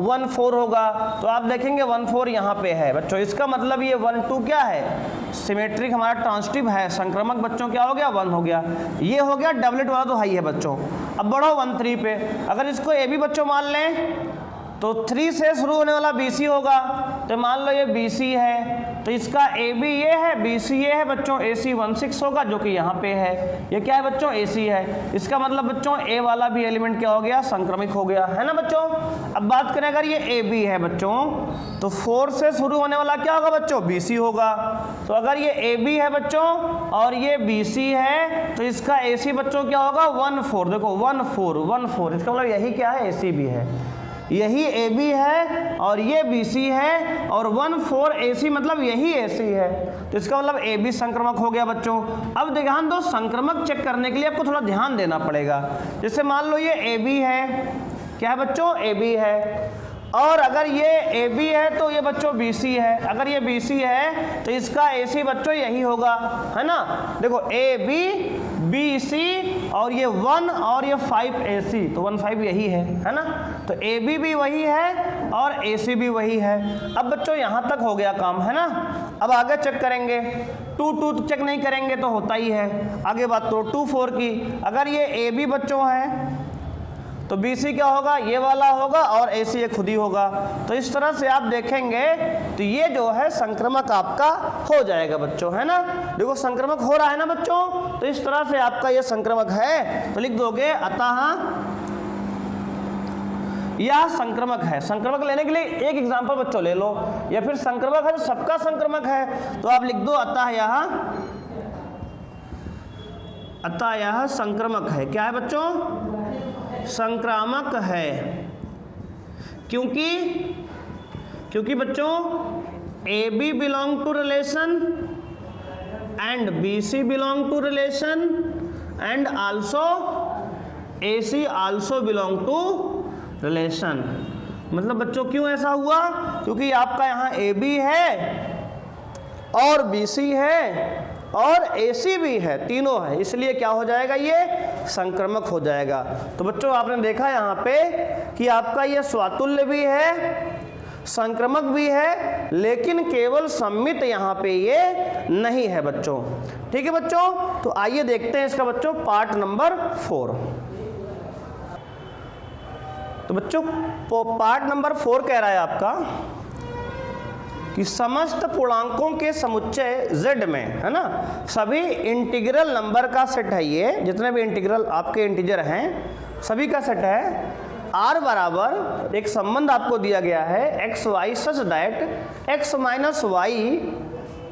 1 4 होगा। तो आप देखेंगे 1 4 यहाँ पे है बच्चों, इसका मतलब ये 1 2 क्या है, सिमेट्रिक हमारा ट्रांजिटिव है, संक्रामक बच्चों क्या हो गया 1 हो गया। ये हो गया डबलेट वाला तो हाई है बच्चों। अब बढ़ो 1 3 पे, अगर इसको AB बच्चों मान लें तो 3 से शुरू होने वाला BC होगा, तो मान लो ये BC है, तो इसका AB ये है, BC ये है बच्चों, AC 1 6 होगा जो कि यहाँ पे है, ये क्या है बच्चों AC है। इसका मतलब बच्चों A वाला भी एलिमेंट क्या हो गया, संक्रमिक हो गया, है ना बच्चों। अब बात करें अगर ये AB है बच्चों, तो 4 से शुरू होने वाला क्या होगा बच्चों, BC होगा। तो अगर ये AB है बच्चों और ये BC है, तो इसका AC बच्चों क्या होगा 1 4, देखो 1 4 1 4, इसका मतलब यही क्या है AC भी है, यही AB है और ये BC है और 1 4 AC मतलब यही AC है, तो इसका मतलब AB संक्रमक हो गया बच्चों। अब ध्यान दो, संक्रमक चेक करने के लिए आपको थोड़ा ध्यान देना पड़ेगा। जैसे मान लो ये AB है, क्या है बच्चों AB है, और अगर ये AB है तो ये बच्चों BC है, अगर ये BC है तो इसका AC बच्चों यही होगा, है ना। देखो AB BC और ये 1 और ये 5 AC, तो 1 5 यही है ना। तो AB भी वही है और AC भी वही है। अब बच्चों यहाँ तक हो गया काम, है ना। अब आगे चेक करेंगे, 2 2 चेक नहीं करेंगे तो होता ही है। आगे बात करो 2 4 की, अगर ये AB बच्चों है तो BC क्या होगा, ये वाला होगा, और AC ये खुद ही होगा। तो इस तरह से आप देखेंगे तो ये जो है संक्रमक आपका हो जाएगा बच्चों, है ना। देखो संक्रमक हो रहा है ना बच्चों, तो इस तरह से आपका ये संक्रमक है। तो लिख दोगे अतः यह संक्रमक है। संक्रमक लेने के लिए एक एग्जांपल बच्चों ले लो, या फिर संक्रमक है तो सबका संक्रमक है, तो आप लिख दो अतः यह संक्रमक है। क्या है बच्चों, संक्रामक है। क्योंकि बच्चों AB belong to relation and BC belong to relation and also AC also belong to relation. मतलब बच्चों क्यों ऐसा हुआ, क्योंकि आपका यहाँ AB है और BC है और AC भी है, तीनों है, इसलिए क्या हो जाएगा, ये संक्रमक हो जाएगा। तो बच्चों आपने देखा यहाँ पे कि आपका ये स्वातुल्य भी है, संक्रमक भी है, लेकिन केवल सम्मित यहाँ पे ये नहीं है बच्चों। ठीक है बच्चों, तो आइए देखते हैं इसका बच्चों पार्ट नंबर 4। तो बच्चों पार्ट नंबर 4 कह रहा है आपका कि समस्त पूर्णांकों के समुच्चय Z में, है ना, सभी इंटीग्रल नंबर का सेट है। ये जितने भी इंटीग्रल आपके इंटीजर हैं सभी का सेट है। R बराबर एक संबंध आपको दिया गया है x y such that x minus y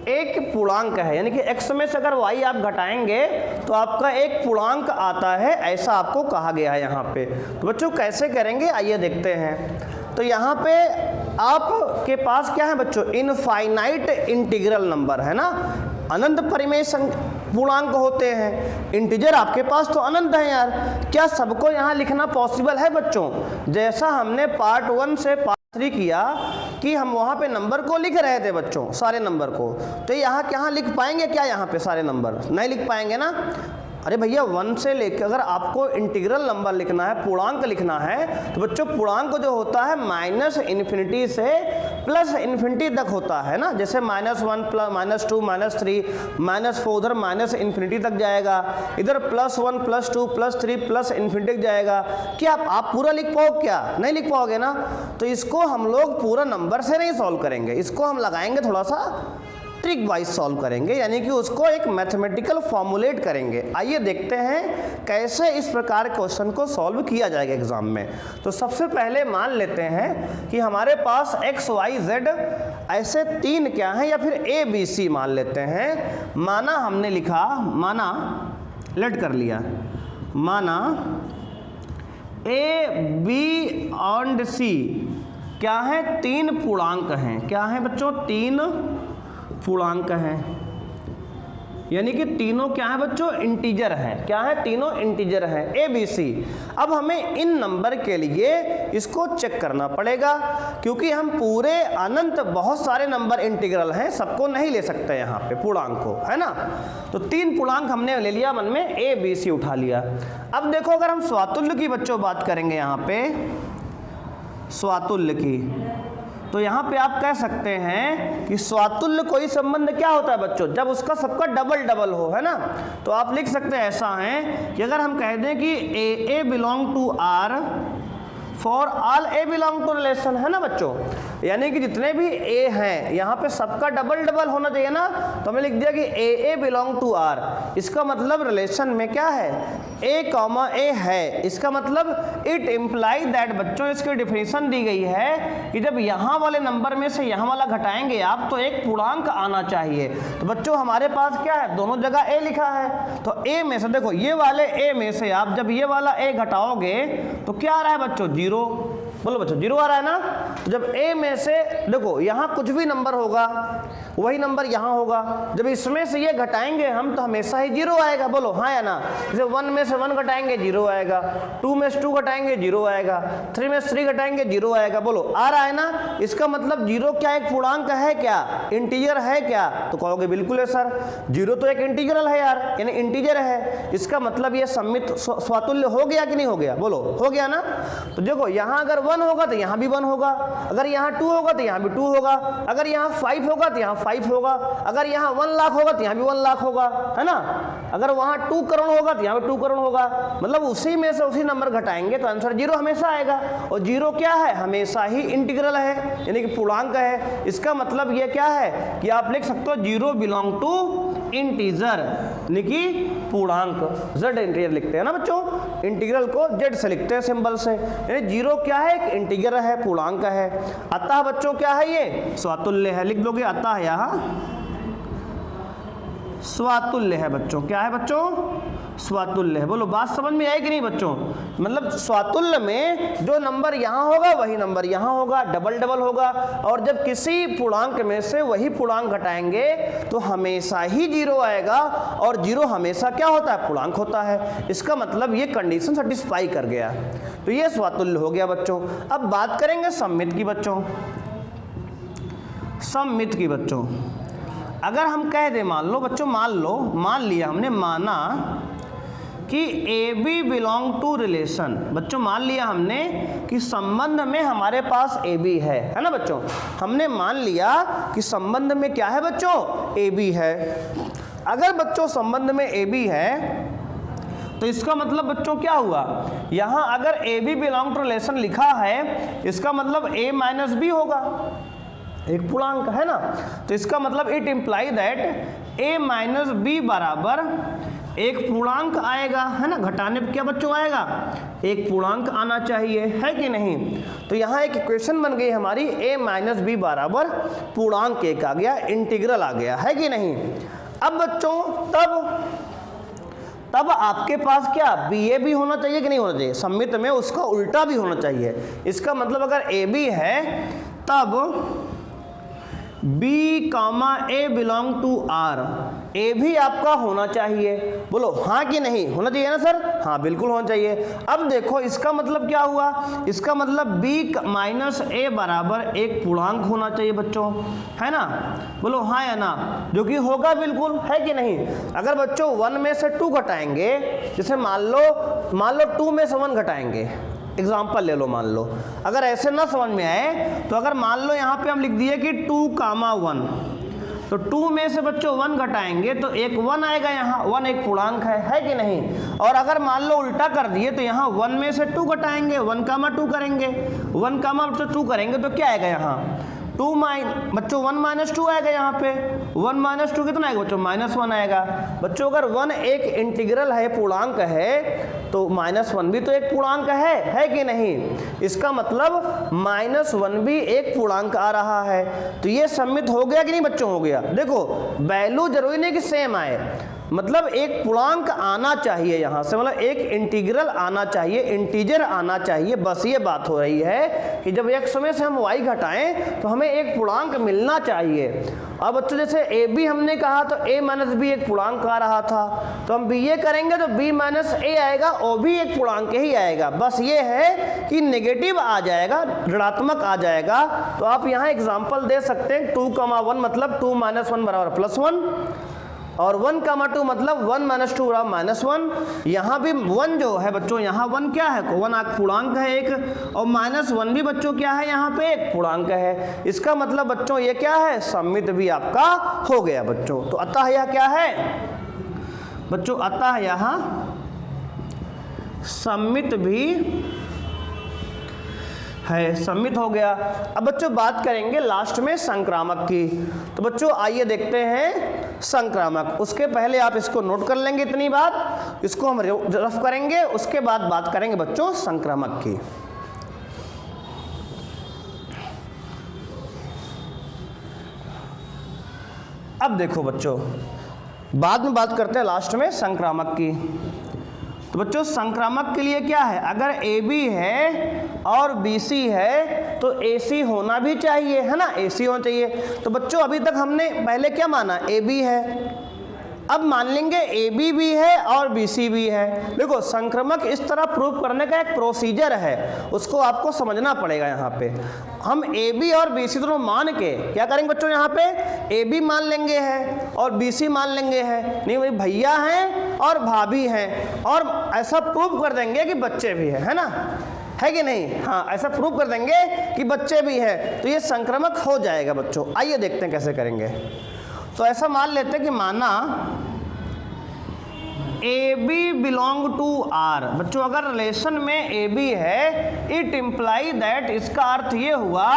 एक पूर्णांक है, यानी कि x में से अगर y आप घटाएंगे तो आपका एक पूर्णांक आता है, ऐसा आपको कहा गया है यहाँ पे। तो बच्चों कैसे करेंगे आइए देखते हैं। तो यहाँ पे आपके पास क्या है बच्चों, इनफाइनाइट इंटीग्रल नंबर, है ना, अनंत परिमेय पूर्णांक होते हैं। इंटीजर आपके पास तो अनंत है यार, क्या सबको यहाँ लिखना पॉसिबल है बच्चों? जैसा हमने पार्ट 1 से पार्ट 3 किया कि हम वहाँ पे नंबर को लिख रहे थे बच्चों, सारे नंबर को, तो यहाँ लिख पाएंगे क्या, यहाँ पे सारे नंबर नहीं लिख पाएंगे ना। अरे भैया 1 से लेकर अगर आपको इंटीग्रल नंबर लिखना है, पूर्णांक लिखना है, तो बच्चों पूर्णांक जो होता है -इन्फिनिटी से +इन्फिनिटी तक होता है ना। जैसे -1 -2 -3 -4 उधर -इन्फिनिटी तक जाएगा, इधर +1 +2 +3 +इन्फिनिटी तक जाएगा। क्या आप पूरा लिख पाओगे क्या? नहीं लिख पाओगे ना। तो इसको हम लोग पूरा नंबर से नहीं सॉल्व करेंगे, इसको हम लगाएंगे थोड़ा सा ट्रिक वाइज सॉल्व करेंगे, यानी कि उसको एक मैथमेटिकल फॉर्मुलेट करेंगे। आइए देखते हैं कैसे इस प्रकार क्वेश्चन को सॉल्व किया जाएगा एग्जाम में। तो सबसे पहले मान लेते हैं कि हमारे पास x y z ऐसे 3 क्या हैं, या फिर A B C मान लेते हैं। माना हमने लिखा, माना लेट कर लिया, माना A B और C क्या है, 3 पूर्णांक हैं। क्या है बच्चों, 3 पूर्णांक हैं, यानी कि तीनों क्या है बच्चों, इंटीजर हैं। क्या है, तीनों इंटीजर हैं A B C। अब हमें इन नंबर के लिए इसको चेक करना पड़ेगा, क्योंकि हम पूरे अनंत बहुत सारे नंबर इंटीग्रल हैं, सबको नहीं ले सकते यहाँ पे पूर्णांक को, है ना। तो 3 पूर्णांक हमने ले लिया, मन में A B C उठा लिया। अब देखो अगर हम स्वातुल्य की बच्चों बात करेंगे यहाँ पे, स्वातुल्य की, तो यहाँ पे आप कह सकते हैं कि स्वातुल्य कोई संबंध क्या होता है बच्चों, जब उसका सबका डबल डबल हो, है ना। तो आप लिख सकते हैं ऐसा है कि अगर हम कह दें कि A belong to R for all A belong to relation, है ना बच्चों, यानी कि जितने भी A हैं यहाँ पे सबका डबल डबल होना चाहिए ना। तो हमें लिख दिया कि A बिलोंग टू R, इसका मतलब रिलेशन में क्या है, A, है। इसका मतलब इट इम्प्लाई दैट, बच्चों इसकी डेफिनेशन दी गई है कि जब यहाँ वाले नंबर में से यहाँ वाला घटाएंगे आप तो एक पूर्णांक आना चाहिए। तो बच्चों हमारे पास क्या है, दोनों जगह A लिखा है, तो A में से देखो ये वाले A में से आप जब ये वाला A घटाओगे तो क्या आ रहा है बच्चों, 0। बोलो बच्चों 0 आ रहा है ना। तो जब A में से देखो यहाँ कुछ भी नंबर होगा वही नंबर यहाँ होगा, जब इसमें से ये घटाएंगे हम तो हमेशा ही 0 आएगा। बोलो हाँ या ना। जैसे 1 में से 1 घटाएंगे 0 आएगा, 2 में से 2 घटाएंगे 0 आएगा, 3 में से 3 घटाएंगे 0 आएगा। बोलो आ रहा है ना। इसका मतलब 0 क्या एक पूर्णांक है क्या, इंटीजर है क्या? तो कहोगे बिल्कुल है सर, 0 तो एक इंटीग्रल है यार, यानी इंटीजर है। इसका मतलब ये सम्मित स्वातुल्य हो गया कि नहीं हो गया? बोलो हो गया ना। तो देखो यहाँ अगर 1 होगा तो यहाँ भी 1 होगा, अगर यहाँ 2 होगा तो यहाँ भी 2 होगा, अगर यहाँ 5 होगा तो यहाँ 5 होगा, अगर यहाँ 1 लाख होगा तो यहाँ भी 1 लाख होगा, है ना। अगर वहाँ 2 करोड़ होगा तो यहाँ पे 2 करोड़ होगा, मतलब उसी में से उसी नंबर घटाएंगे तो आंसर 0 हमेशा आएगा। और 0 क्या है, हमेशा ही इंटीग्रल है, यानी कि पूर्णांक है। इसका मतलब ये क्या है कि आप लिख सकते हो 0 बिलोंग टू इंटीजर, यानी कि पूर्णांक। z इंटीजर लिखते हैं ना बच्चों, इंटीग्रल को z से लिखते हैं सिंबल से, यानी 0 क्या है, एक इंटीग्रल है, पूर्णांक है। अतः बच्चों क्या है, ये स्वातुल्य है, लिख दोगे अतः यहाँ स्वातुल्य है बच्चों। क्या है बच्चों, स्वातुल्य है। बोलो बात समझ में आई कि नहीं बच्चों, मतलब स्वातुल्य में जो नंबर यहाँ होगा वही नंबर यहाँ होगा, डबल डबल होगा, और जब किसी पूर्णांक में से वही पूर्णांक घटाएंगे तो हमेशा ही 0 आएगा, और 0 हमेशा क्या होता है, पूर्णांक होता है। इसका मतलब ये कंडीशन सेटिस्फाई कर गया, तो ये स्वातुल्य हो गया बच्चों। अब बात करेंगे सममित की बच्चों। सममित की बच्चों, अगर हम कह दें, मान लो बच्चों, मान लिया हमने, माना कि a b belong to relation. बच्चों मान लिया हमने कि संबंध में हमारे पास ए बी है ना बच्चों, हमने मान लिया कि संबंध में क्या है बच्चों, ए बी है। अगर बच्चों संबंध में ए बी है तो इसका मतलब बच्चों क्या हुआ, यहाँ अगर a b belong to relation लिखा है, इसका मतलब a माइनस बी होगा, एक पूर्णांक है ना। तो इसका मतलब it imply that a minus b बराबर एक पूर्णांक आएगा, है ना। घटाने पर क्या बच्चों आएगा, एक पूर्णांक आना चाहिए, है कि नहीं। तो यहाँ एक इक्वेशन बन गई हमारी, a माइनस बी बराबर पूर्णांक एक आ गया, इंटीग्रल आ गया, है कि नहीं। अब बच्चों तब आपके पास क्या बी ए भी होना चाहिए कि नहीं होना चाहिए, सममित में उसका उल्टा भी होना चाहिए। इसका मतलब अगर ए बी है तब B comma A belong to R, A भी आपका होना चाहिए। बोलो हाँ कि नहीं, होना चाहिए ना सर, हाँ बिल्कुल होना चाहिए। अब देखो इसका मतलब क्या हुआ, इसका मतलब B माइनस ए बराबर एक पूर्णांक होना चाहिए बच्चों, है ना। बोलो हाँ या ना, जो कि होगा बिल्कुल, है कि नहीं। अगर बच्चों 1 में से 2 घटाएंगे, जैसे मान लो 2 में से 1 घटाएंगे, एग्जाम्पल ले लो, मान लो अगर ऐसे ना समझ में आए तो अगर मान लो यहाँ पे हम लिख दिए कि 2 कामा 1, तो 2 में से बच्चों 1 घटाएंगे तो एक 1 आएगा, यहाँ 1 एक पूर्णांक है कि नहीं। और अगर मान लो उल्टा कर दिए तो यहाँ 1 में से 2 घटाएंगे, 1 कामा 2 करेंगे, 1 कामा 2 करेंगे तो क्या आएगा यहाँ बच्चों 1 माइनस 2 आएगा। यहाँ पे 1 माइनस 2 कितना आएगा बच्चों, -1 आएगा। बच्चों अगर 1 एक इंटीग्रल है, पूर्णांक है, तो -1 भी तो एक पूर्णांक है कि नहीं। इसका मतलब -1 भी एक पूर्णांक आ रहा है। तो ये सममित हो गया कि नहीं बच्चों, हो गया। देखो वैल्यू जरूरी नहीं कि सेम आए, मतलब एक पूर्णांक आना चाहिए यहाँ से, मतलब एक इंटीग्रल आना चाहिए, इंटीजर आना चाहिए, बस ये बात हो रही है कि जब x में से हम y घटाएं तो हमें एक पूर्णांक मिलना चाहिए। अब बच्चों जैसे ए बी हमने कहा तो a माइनस बी एक पूर्णांक आ रहा था, तो हम बी ए करेंगे तो b माइनस ए आएगा, ओ भी एक पूर्णांक ही आएगा। बस ये है कि नेगेटिव आ जाएगा, ऋणात्मक आ जाएगा। तो आप यहाँ एग्जाम्पल दे सकते हैं, 2 कामा 1 मतलब 2 माइनस 1 बराबर +1, और 1 कामा 2 मतलब 1 माइनस 2 बराबर -1। यहाँ भी 1 जो है बच्चों, यहाँ 1 क्या है, 1 पूर्णांक है एक, और -1 भी बच्चों क्या है, यहाँ पे एक पूर्णांक है। इसका मतलब बच्चों ये क्या है, सममित भी आपका हो गया बच्चों। तो अतः यह क्या है बच्चों, अतः यहाँ सममित भी है, सममित हो गया। अब बच्चों बात करेंगे लास्ट में संक्रामक की। तो बच्चों आइए देखते हैं संक्रामक। उसके पहले आप इसको नोट कर लेंगे, इतनी बात, इसको हम रफ करेंगे, उसके बाद बात करेंगे बच्चों संक्रामक की। अब देखो बच्चों, बाद में बात करते हैं लास्ट में संक्रामक की। तो बच्चों संक्रामक के लिए क्या है, अगर ए बी है और बी सी है तो ए सी होना भी चाहिए, है ना, ए सी होना चाहिए। तो बच्चों अभी तक हमने पहले क्या माना, ए बी है, अब मान लेंगे ए बी भी है और बी सी भी है। देखो संक्रामक इस तरह प्रूव करने का एक प्रोसीजर है, उसको आपको समझना पड़ेगा। यहाँ पे हम ए बी और बी सी दोनों मान के क्या करेंगे बच्चों, यहाँ पे ए बी मान लेंगे है और बी सी मान लेंगे है, नहीं भाई भैया हैं और भाभी हैं, और ऐसा प्रूव कर देंगे कि बच्चे भी है ना, है कि नहीं। हाँ ऐसा प्रूव कर देंगे कि बच्चे भी है, तो ये संक्रामक हो जाएगा बच्चों। आइए देखते हैं कैसे करेंगे। तो ऐसा मान लेते हैं कि माना a b belong to R. बच्चों अगर रिलेशन में ए बी है, इट इम्प्लाई दैट, इसका अर्थ ये हुआ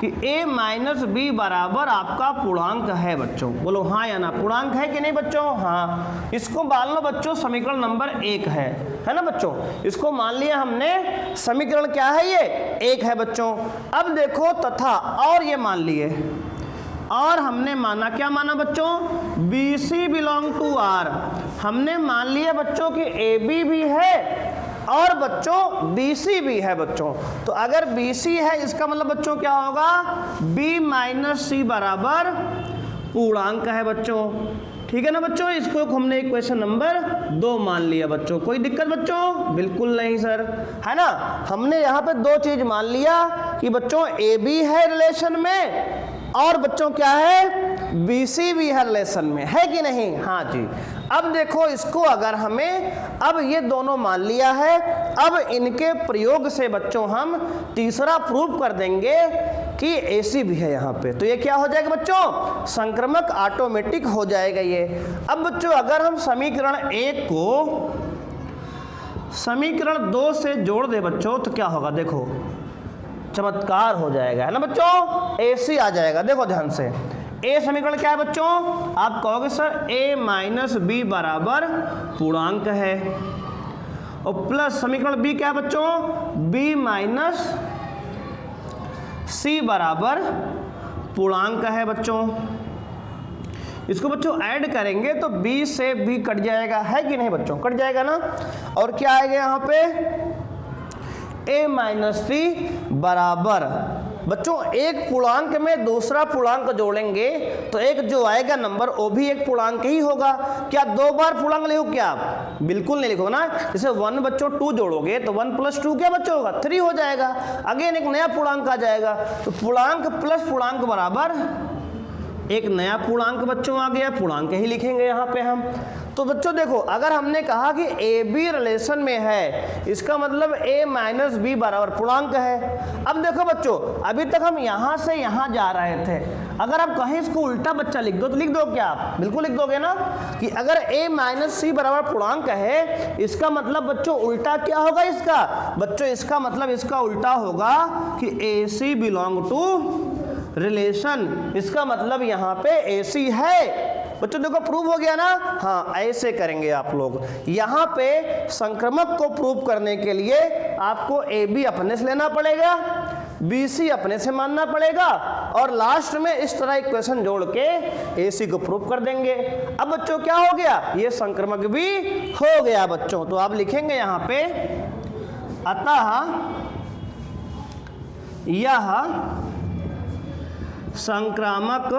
कि ए माइनस बी बराबर आपका पूर्णांक है। बच्चों बोलो हाँ या ना, पूर्णांक है कि नहीं बच्चों? हाँ। इसको मान लो बच्चों समीकरण नंबर 1 है ना बच्चों? इसको मान लिया हमने, समीकरण क्या है ये? 1 है बच्चों। अब देखो तथा और ये मान लिए, और हमने माना, क्या माना बच्चों? B c belong to R. हमने मान लिया बच्चों कि ए बी भी है और बच्चों बी सी भी है बच्चों। तो अगर बी सी है इसका मतलब बच्चों क्या होगा? बी माइनस सी बराबर पूर्णांक है बच्चों। ठीक है ना बच्चों? इसको हमने इक्वेशन नंबर 2 मान लिया बच्चों। कोई दिक्कत बच्चों? बिल्कुल नहीं सर, है ना? हमने यहाँ पे 2 चीज मान लिया कि बच्चों ए बी है रिलेशन में और बच्चों क्या है? बी सी भी है रिलेशन में, है कि नहीं? हाँ जी। अब देखो इसको अगर हमें, अब ये दोनों मान लिया है, अब इनके प्रयोग से बच्चों हम तीसरा प्रूफ कर देंगे कि एसी भी है यहाँ पे। तो ये क्या हो जाएगा बच्चों? संक्रमक ऑटोमेटिक हो जाएगा ये। अब बच्चों अगर हम समीकरण 1 को समीकरण 2 से जोड़ दे बच्चों तो क्या होगा? देखो चमत्कार हो जाएगा, है ना बच्चों? एसी आ जाएगा। देखो ध्यान से, ए समीकरण क्या है बच्चों? आप कहोगे सर ए माइनस बी बराबर पूर्णांक है, और प्लस समीकरण बी क्या है बच्चों? बी माइनस सी बराबर पूर्णांक है बच्चों। इसको बच्चों ऐड करेंगे तो बी से बी कट जाएगा, है कि नहीं बच्चों? कट जाएगा ना। और क्या आएगा यहाँ पे? ए माइनस सी बराबर बच्चों एक पूर्णांक में दूसरा पूर्णांक जोड़ेंगे तो एक जो आएगा नंबर वो भी एक पूर्णांक ही होगा। क्या 2 बार पूर्णांक लिखो क्या आप? बिल्कुल नहीं लिखो ना। जैसे 1 बच्चों 2 जोड़ोगे तो 1 + 2 क्या बच्चों होगा? 3 हो जाएगा। अगेन एक नया पूर्णांक आ जाएगा। तो पूर्णांक प्लस पूर्णांक बराबर एक नया पूर्णांक बच्चों आ गया। पूर्णांक ही लिखेंगे यहाँ पे हम। तो बच्चों देखो अगर हमने कहा कि ए बी रिलेशन में है, इसका मतलब ए माइनस बी बराबर पूर्णांक है। अब देखो बच्चों अभी तक हम यहाँ से यहाँ जा रहे थे, अगर आप कहीं इसको उल्टा बच्चा लिख दो तो लिख दो क्या आप? बिल्कुल लिख दोगे ना कि अगर ए माइनस सी बराबर पूर्णांक है, इसका मतलब बच्चों उल्टा क्या होगा इसका? बच्चों इसका मतलब इसका उल्टा होगा कि ए सी बिलोंग टू रिलेशन। इसका मतलब यहाँ पे एसी है। बच्चों देखो प्रूव हो गया ना। हाँ ऐसे करेंगे आप लोग। यहाँ पे संक्रमक को प्रूव करने के लिए आपको ए बी अपने से लेना पड़ेगा, बी सी अपने से मानना पड़ेगा, और लास्ट में इस तरह इक्वेशन जोड़ के ए सी को प्रूव कर देंगे। अब बच्चों क्या हो गया? ये संक्रमक भी हो गया बच्चों। तो आप लिखेंगे यहाँ पे अतः यह संक्रामक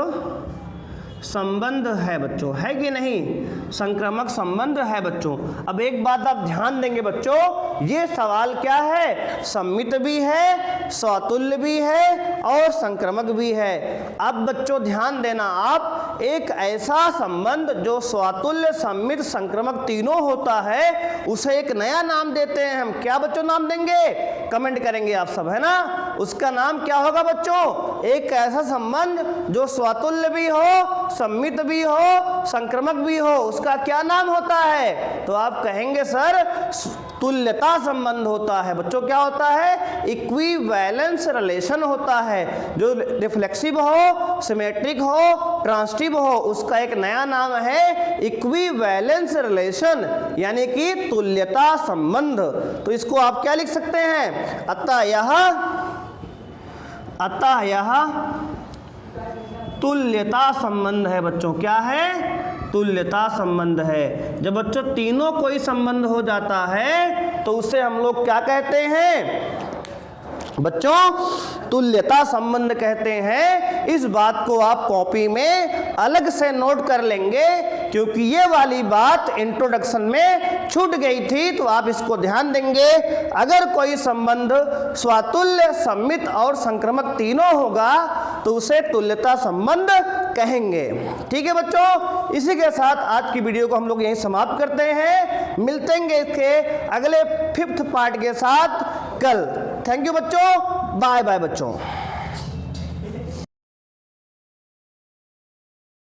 संबंध है बच्चों, है कि नहीं? संक्रामक संबंध है बच्चों। अब एक बात आप ध्यान देंगे बच्चों, ये सवाल क्या है? सम्मित भी है, स्वातुल्य भी है और संक्रामक भी है। अब बच्चों ध्यान देना आप, एक ऐसा संबंध जो स्वातुल्य, सम्मित, संक्रामक तीनों होता है, उसे एक नया नाम देते हैं हम। क्या बच्चों नाम देंगे? कमेंट करेंगे आप सब, है ना? उसका नाम क्या होगा बच्चों? एक ऐसा संबंध जो स्वातुल्य भी हो, सम्मित भी हो, संक्रामक भी हो, उसका क्या नाम होता है? तो आप कहेंगे सर तुल्यता संबंध होता है। बच्चों क्या होता है? इक्विवेलेंस रिलेशन होता है। जो रिफ्लेक्सिव हो, सिमेट्रिक हो, ट्रांसिटिव हो, उसका एक नया नाम है इक्विवेलेंस रिलेशन, यानी कि तुल्यता संबंध। तो इसको आप क्या लिख सकते हैं? अतः यह तुल्यता संबंध है बच्चों। क्या है? तुल्यता संबंध है। जब बच्चों तीनों कोई संबंध हो जाता है तो उसे हम लोग क्या कहते हैं बच्चों? तुल्यता संबंध कहते हैं। इस बात को आप कॉपी में अलग से नोट कर लेंगे, क्योंकि ये वाली बात इंट्रोडक्शन में छूट गई थी। तो आप इसको ध्यान देंगे। अगर कोई संबंध स्वातुल्य, सम्मित और संक्रामक तीनों होगा तो उसे तुल्यता संबंध कहेंगे। ठीक है बच्चों, इसी के साथ आज की वीडियो को हम लोग यहीं समाप्त करते हैं। मिलते हैं इसके अगले 5th पार्ट के साथ कल। थैंक यू बच्चों, बाय बाय बच्चों।